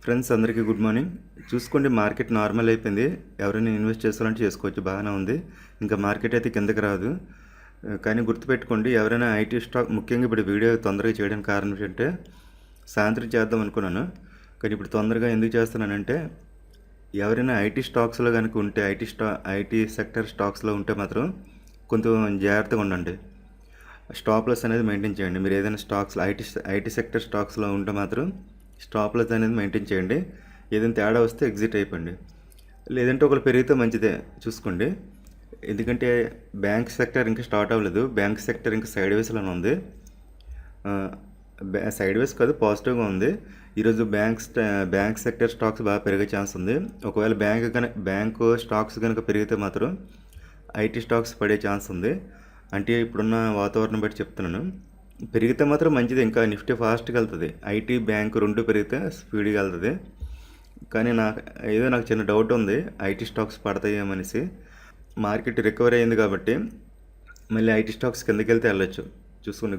Friends అందరికీ good morning. చూసుకోండి, market normal అయిపోయింది. ఎవరైనా ఇన్వెస్ట్ చేసుకోవాలంటే చేసుకోవచ్చు, బాగానే ఉంది. ఇంకా మార్కెట్ అయితే కిందకి రాదు. కానీ గుర్తుపెట్టుకోండి, ఎవరైనా ఐటీ స్టాక్, ముఖ్యంగా ఇప్పుడు వీడియో తొందరగా చేయడానికి కారణం ఏంటంటే సాయంత్రం చేద్దాం అనుకున్నాను, కానీ ఇప్పుడు తొందరగా ఎందుకు చేస్తున్నానంటే ఎవరైనా ఐటీ స్టాక్స్లో కనుక ఉంటే, ఐటీ సెక్టర్ స్టాక్స్లో ఉంటే మాత్రం కొంచెం జాగ్రత్తగా ఉండండి. స్టాప్ లాస్ అనేది మెయింటైన్ చేయండి. మీరు ఏదైనా స్టాక్స్ ఐటీ సెక్టర్ స్టాక్స్లో ఉంటే మాత్రం స్టాప్ లాస్ అనేది మెయింటైన్ చేయండి. ఏదైనా తేడా వస్తే ఎగ్జిట్ అయిపోండి. లేదంటే ఒకరు పెరిగితే మంచిదే, చూసుకోండి. ఎందుకంటే బ్యాంక్ సెక్టర్ ఇంకా స్టార్ట్ అవ్వలేదు. బ్యాంక్ సెక్టర్ ఇంకా సైడ్ వేస్లోనే ఉంది. సైడ్ వేస్ కాదు, పాజిటివ్గా ఉంది. ఈరోజు బ్యాంక్ సెక్టర్ స్టాక్స్ బాగా పెరిగే ఛాన్స్ ఉంది. ఒకవేళ బ్యాంకు స్టాక్స్ కనుక పెరిగితే మాత్రం ఐటీ స్టాక్స్ పడే ఛాన్స్ ఉంది. అంటే ఇప్పుడున్న వాతావరణం బట్టి చెప్తున్నాను. పెరిగితే మాత్రం మంచిది, ఇంకా నిఫ్టీ ఫాస్ట్గా వెళ్తుంది. ఐటీ, బ్యాంకు రెండు పెరిగితే స్పీడ్గా వెళ్తుంది. కానీ నాకు చిన్న డౌట్ ఉంది, ఐటీ స్టాక్స్ పడతాయేమనేసి. మార్కెట్ రికవరీ అయింది కాబట్టి మళ్ళీ ఐటీ స్టాక్స్ కిందకి వెళ్తే వెళ్ళొచ్చు. చూసుకోండి,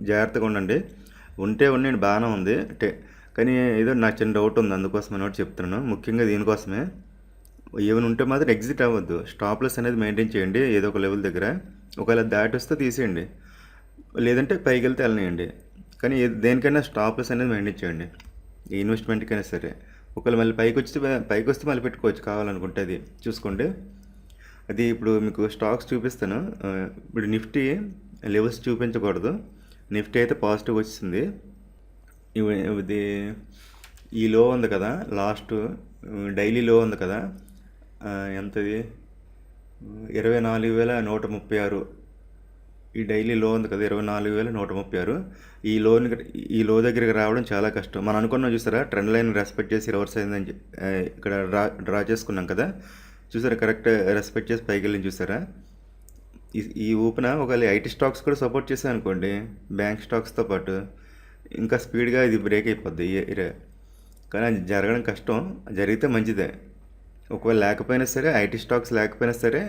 జాగ్రత్తగా ఉండండి. ఉండండి, బాగానే ఉంది. కానీ నాకు చిన్న డౌట్ ఉంది, అందుకోసం అని చెప్తున్నాను. ముఖ్యంగా దీనికోసమే. ఏమైనా ఉంటే మాత్రం ఎగ్జిట్ అవ్వద్దు. స్టాప్ లాస్ అనేది మెయింటైన్ చేయండి ఏదో ఒక లెవెల్ దగ్గర. ఒకవేళ దాటి వస్తే తీసేయండి, లేదంటే పైకి వెళ్తే వెళ్ళనియండి. కానీ దేనికైనా స్టాప్ లాస్ అనేది మెయింటైన్ చేయండి, ఈ ఇన్వెస్ట్మెంట్కైనా సరే. ఒకవేళ మళ్ళీ పైకి వస్తే మళ్ళీ పెట్టుకోవచ్చు కావాలనుకుంటే. అది చూసుకోండి. అది ఇప్పుడు మీకు స్టాక్స్ చూపిస్తాను. ఇప్పుడు నిఫ్టీ లెవెల్స్ చూపించకూడదు. నిఫ్టీ అయితే పాజిటివ్ వచ్చింది. ఇది ఈ లో ఉంది కదా, లాస్ట్ డైలీ లో ఉంది కదా, ఎంతది 24,136. ఈ డైలీ లో ఉంది కదా 24,136. ఈ లో దగ్గరికి రావడం చాలా కష్టం. మనం అనుకున్నాం చూసారా, ట్రెండ్ లైన్ రెస్పెక్ట్ చేసి రివర్స్ అయిందని ఇక్కడ డ్రా చేసుకున్నాం కదా, చూసారా, కరెక్ట్ రెస్పెక్ట్ చేసి పైకి వెళ్ళి చూసారా. ఈ ఊపిన ఒకవేళ ఐటీ స్టాక్స్ కూడా సపోర్ట్ చేసాయి అనుకోండి, బ్యాంక్ స్టాక్స్తో పాటు, ఇంకా స్పీడ్గా ఇది బ్రేక్ అయిపోద్ది. కానీ అది జరగడం కష్టం. జరిగితే మంచిదే. ఒకవేళ లేకపోయినా సరే, ఐటీ స్టాక్స్ లేకపోయినా సరే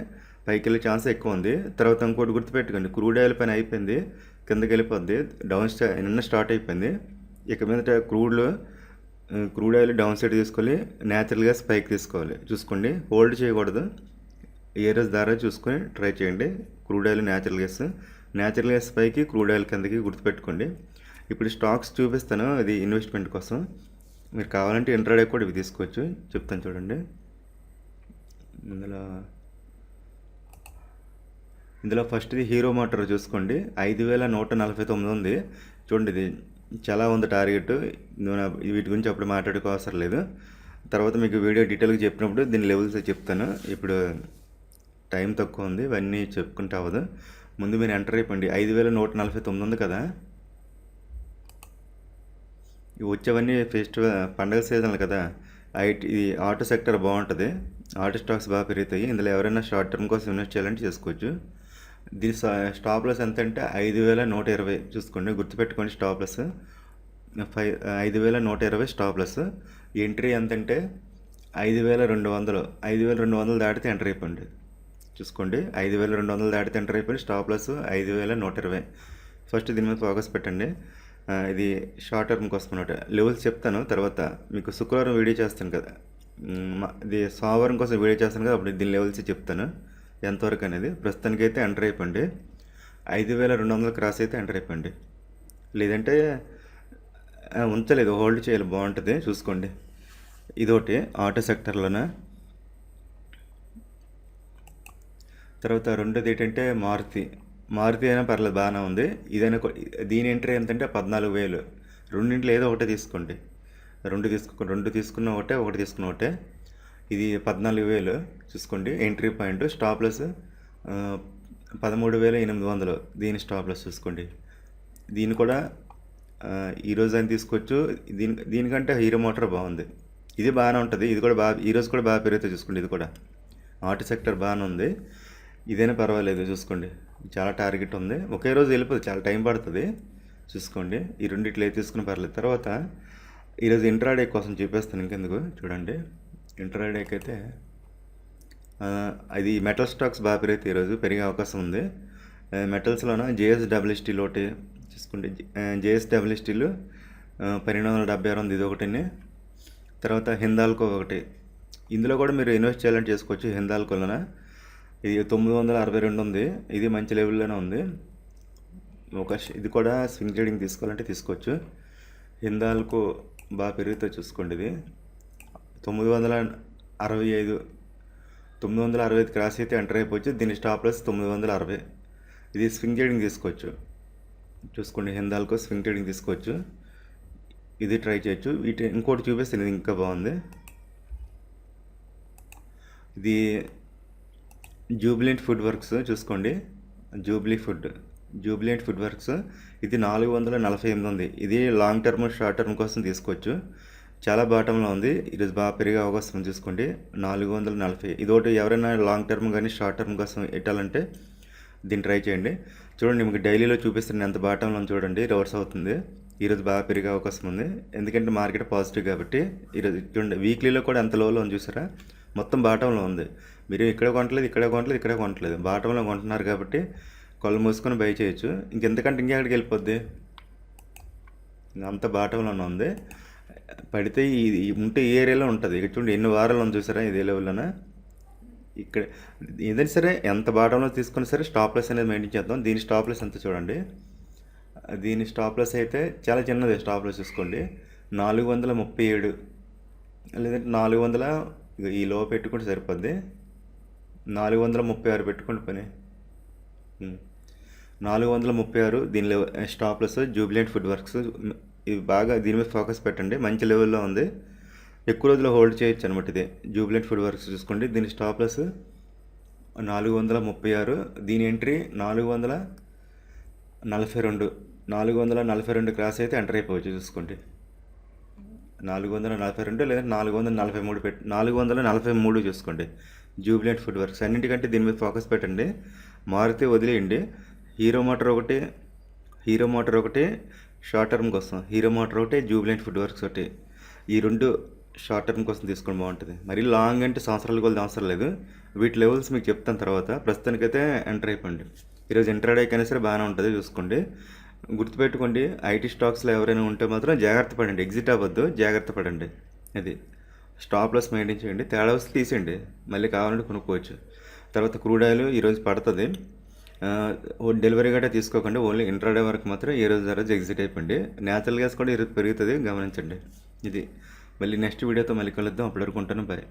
పైకి వెళ్ళే ఛాన్స్ ఎక్కువ ఉంది. తర్వాత ఇంకోటి గుర్తుపెట్టుకోండి, క్రూడ్ ఆయిల్ పైన అయిపోయింది, కిందకి వెళ్ళిపోద్ది. నిన్న స్టార్ట్ అయిపోయింది. ఇక మీద క్రూడ్ ఆయిల్ డౌన్ సైడ్ తీసుకొని న్యాచురల్ గ్యాస్ పైకి తీసుకోవాలి. చూసుకోండి, హోల్డ్ చేయకూడదు. ఏ రోజు దారా చూసుకొని ట్రై చేయండి. క్రూడ్ ఆయిల్, న్యాచురల్ గ్యాస్ పైకి, క్రూడ్ ఆయిల్ కిందకి గుర్తుపెట్టుకోండి. ఇప్పుడు స్టాక్స్ చూపిస్తాను, ఇది ఇన్వెస్ట్మెంట్ కోసం. మీరు కావాలంటే ఇంట్రాడే కూడా ఇవి తీసుకోవచ్చు, చెప్తాను చూడండి. ఇందులో ఫస్ట్ది హీరో మోటార్ చూసుకోండి, 5,149 ఉంది. చూడండి, ఇది చాలా ఉంది టార్గెట్. వీటి గురించి అప్పుడు మాట్లాడుకోవసరం లేదు. తర్వాత మీకు వీడియో డీటెయిల్గా చెప్పినప్పుడు దీని లెవెల్స్ చెప్తాను. ఇప్పుడు టైం తక్కువ ఉంది, ఇవన్నీ చెప్పుకుంటే అవ్వదు. ముందు మీరు ఎంటర్ అయిపోండి. 5,149 ఉంది కదా, ఇవి వచ్చేవన్నీ ఫెస్టివల్, పండగ సీజన్లు కదా. ఇది ఆటో సెక్టర్ బాగుంటుంది, ఆటో స్టాక్స్ బాగా పెరుగుతాయి. ఇందులో ఎవరైనా షార్ట్ టర్మ్ కోసం ఇన్వెస్ట్ చేయాలంటే చేసుకోవచ్చు. దీని స్టాప్ లాస్ ఎంత అంటే 5,120. చూసుకోండి, గుర్తుపెట్టుకోండి. Stop loss 5,120 stop loss. Entry ఎంత అంటే 5,200. 5,200 దాటితే ఎంటర్ అయిపోండి. చూసుకోండి, 5,200 దాటితే ఎంటర్ అయిపోయింది. Stop loss 5,120. ఫస్ట్ దీని మీద ఫోకస్ పెట్టండి. ఇది షార్ట్ టర్మ్ కోసం అనమాట. లెవెల్స్ చెప్తాను తర్వాత. మీకు శుక్రవారం వీడియో చేస్తాను కదా, ఇది సోమవారం కోసం వీడియో చేస్తాను కదా, అప్పుడు దీని లెవెల్స్ చెప్తాను ఎంతవరకు అనేది. ప్రస్తుతానికి అయితే ఎంటర్ అయిపోండి. 5,200 క్రాస్ అయితే ఎంటర్ అయిపోండి, లేదంటే ఉంచలేదు, హోల్డ్ చేయాలి, బాగుంటుంది. చూసుకోండి, ఇదొకటి ఆటో సెక్టర్లోనే. తర్వాత రెండోది ఏంటంటే మారుతి అయినా పర్లేదు, బాగానే ఉంది. దీని ఎంట్రీ ఎంతంటే 14,000. రెండింటిలో ఏదో ఒకటే తీసుకోండి. రెండు తీసుకున్న ఒకటి తీసుకున్న ఒకటే. ఇది 14,000. చూసుకోండి, ఎంట్రీ పాయింట్. Stop loss 13,800. దీని స్టాప్ లాస్ చూసుకోండి. దీన్ని కూడా ఈరోజు అని తీసుకోవచ్చు. దీనికంటే హీరో మోటార్ బాగుంది, ఇది బాగానే ఉంటుంది. ఇది కూడా ఈరోజు కూడా బాగా పెరుగుతుంది. చూసుకోండి, ఇది కూడా ఆటో సెక్టర్ బాగానే ఉంది. ఇదైనా పర్వాలేదు, చూసుకోండి, చాలా టార్గెట్ ఉంది. ఒకే రోజు వెళ్ళిపోతుంది, చాలా టైం పడుతుంది. చూసుకోండి, ఈ రెండిట్లో ఏది తీసుకుని పర్లేదు. తర్వాత ఈరోజు ఇంట్రాడే కోసం చూపిస్తాను, ఇంకెందుకు చూడండి. ఇంట్రాడేకి అయితే అది మెటల్ స్టాక్స్ బాగా పెరిగితే ఈరోజు పెరిగే అవకాశం ఉంది. మెటల్స్లోన జేఎస్డబ్ల్యూ స్టీల్ ఒకటి చూసుకోండి. జేఎస్డబ్ల్యూ స్టీల్ 1276 ఉంది, ఇది ఒకటి. తర్వాత హిందాల్కో ఒకటి. ఇందులో కూడా మీరు ఇన్వెస్ట్ చేయాలంటే చేసుకోవచ్చు. హిందాల్కోలోన ఇది 962 ఉంది. ఇది మంచి లెవెల్లోనే ఉంది. ఇది కూడా స్వింగ్ ట్రేడింగ్ తీసుకోవాలంటే తీసుకోవచ్చు. హిందాల్కో బాగా పెరిగితే చూసుకోండి. ఇది 965 965 క్రాస్ అయితే ఎంటర్ అయిపోవచ్చు. దీని స్టాప్ లాస్ 960. ఇది స్వింగ్ ట్రేడింగ్ తీసుకోవచ్చు. చూసుకోండి, హిందాల్కో స్వింగ్ ట్రేడింగ్ తీసుకోవచ్చు. ఇది ట్రై చేయొచ్చు. ఇంకోటి చూపిస్తే ఇది ఇంకా బాగుంది. ఇది జూబిలెంట్ ఫుడ్ వర్క్స్ చూసుకోండి. జూబిలెంట్ ఫుడ్ వర్క్స్ ఇది 448 ఉంది. ఇది లాంగ్ టర్మ్ షార్ట్ టర్మ్ కోసం తీసుకోవచ్చు. చాలా బాటంలో ఉంది. ఈరోజు బాగా పెరిగే అవకాశం ఉంది. చూసుకోండి 440. ఇదొకటి ఎవరైనా లాంగ్ టర్మ్ కానీ షార్ట్ టర్మ్ కోసం పెట్టాలంటే దీన్ని ట్రై చేయండి. చూడండి, మీకు డైలీలో చూపిస్తాను ఎంత బాటంలో చూడండి, రివర్స్ అవుతుంది. ఈరోజు బాగా పెరిగే అవకాశం ఉంది, ఎందుకంటే మార్కెట్ పాజిటివ్ కాబట్టి. ఈరోజు చూడండి, వీక్లీలో కూడా ఎంత లోలో ఉంది చూసారా, మొత్తం బాటంలో ఉంది. మీరు ఇక్కడ కొనట్లేదు, బాటంలో కొంటున్నారు కాబట్టి కళ్ళు మూసుకొని బై చేయొచ్చు. ఇంకెంతకంటే ఇంకెక్కడికి వెళ్ళిపోద్ది, అంత బాటంలోనే ఉంది. పడితే ఉంటే ఈ ఏరియాలో ఉంటుంది. ఇక్కడ చూడండి ఎన్ని వారాలు ఉంది చూసారా, ఇదే లెవెల్లోనే. ఇక్కడ ఏదైనా సరే ఎంత బాటంలో తీసుకున్నా సరే స్టాప్ లాస్ అనేది మెయింటైన్ చేద్దాం. దీని స్టాప్ లాస్ ఎంత చూడండి, దీని స్టాప్ లాస్ అయితే చాలా చిన్నది. స్టాప్ లాస్ చూసుకోండి 437, లేదంటే 400 ఈ లో పెట్టుకుంటే సరిపోద్ది. 436 పెట్టుకుంటే పని. 436 దీనిలో stop loss. Jubilant Food Works ఇవి బాగా దీని మీద ఫోకస్ పెట్టండి, మంచి లెవెల్లో ఉంది, ఎక్కువ రోజులు హోల్డ్ చేయొచ్చు అనమాట. ఇది జూబిలెంట్ ఫుడ్ వర్క్స్ చూసుకోండి. దీని స్టాప్ లాస్ 436, దీని ఎంట్రీ 442. 442 క్రాస్ అయితే ఎంటర్ అయిపోవచ్చు. చూసుకోండి 442 లేదా 443 443 చూసుకోండి. జూబిలెంట్ ఫుడ్ వర్క్స్ అన్నింటికంటే దీని మీద ఫోకస్ పెట్టండి, మారితే వదిలేయండి. హీరో మోటార్ ఒకటి షార్ట్ టర్మ్ కోసం, జూబిలెంట్ ఫుడ్ వర్క్స్ ఒకటి, ఈ రెండు షార్ట్ టర్మ్ కోసం తీసుకొని బాగుంటుంది. మరి లాంగ్ అంటే సంవత్సరాల కొలది అవసరం లేదు. వీటి లెవెల్స్ మీకు చెప్తాను తర్వాత. ప్రస్తుతానికైతే ఎంటర్ అయిపోండి. ఈరోజు ఇంట్రాడేకి అయినా సరే బాగానే ఉంటుంది. చూసుకోండి, గుర్తుపెట్టుకోండి, ఐటీ స్టాక్స్లో ఎవరైనా ఉంటే మాత్రం జాగ్రత్త పడండి, ఎగ్జిట్ అవ్వద్దు, జాగ్రత్త పడండి. అది స్టాప్ లాస్ మెయింటైన్ చేయండి, తేడా వస్తే తీసేయండి, మళ్ళీ కావాలంటే కొనుక్కోవచ్చు. తర్వాత క్రూడ్ ఆయిల్ ఈరోజు పడుతుంది, డెలివరీ గట్రా తీసుకోకండి, ఓన్లీ ఇంట్రాడే వరకు మాత్రం ఏ రోజు రోజు ఎగ్జిట్ అయిపోండి. న్యాచురల్ గ్యాస్ కూడా ఈరోజు పెరుగుతుంది, గమనించండి. ఇది మళ్ళీ నెక్స్ట్ వీడియోతో మళ్ళీ కలుద్దాం. అప్పటి వరకు ఉంటాను, బాయ్.